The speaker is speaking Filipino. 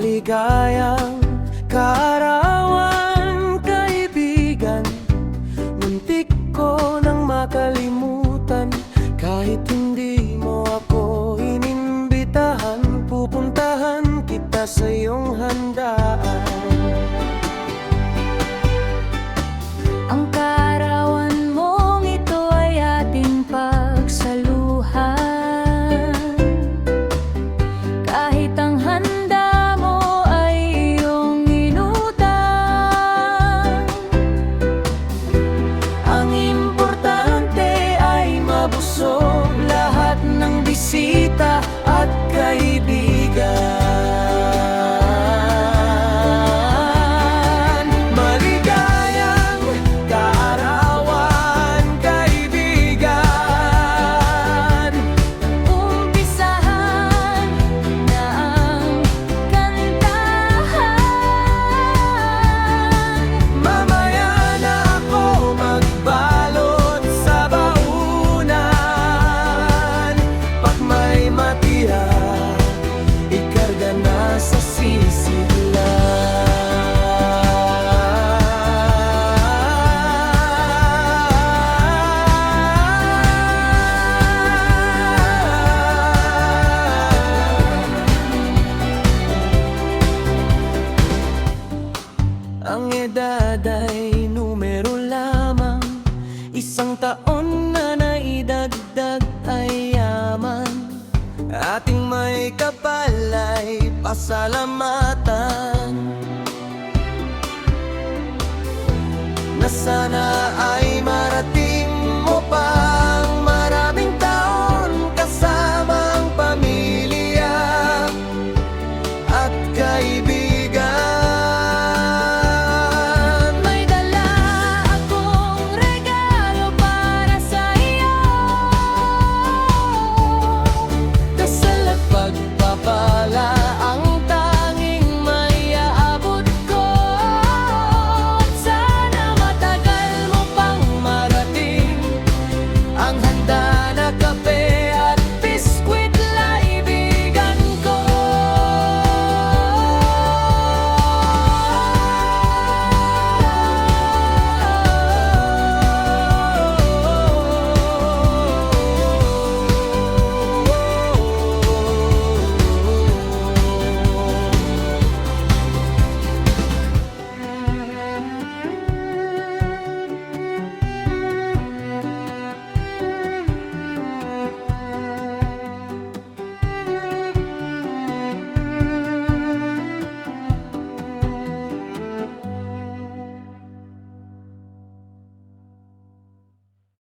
maligayang kaarawan, kaibigan. Muntik ko nang makalimutan, kahit hindi mo ako inimbitahan. Pupuntahan kita sa iyong handaan. Ang kaarawan mong ito ay ating pagsaluhan. Kahit ang handa mo ay iyong inutang, Ang importante ay mabusog lahat ng bisita at kaibigan. Maligayang kaarawan, kaibigan. umpisahan na ang kantahan. Mamaya na ako magbalot sa baunan. Pag may matira, ikarga na sa Ang edad ay numero lamang, isang taon na naidagdag ay yaman. Ating may kapal ay pasalamatan, na sana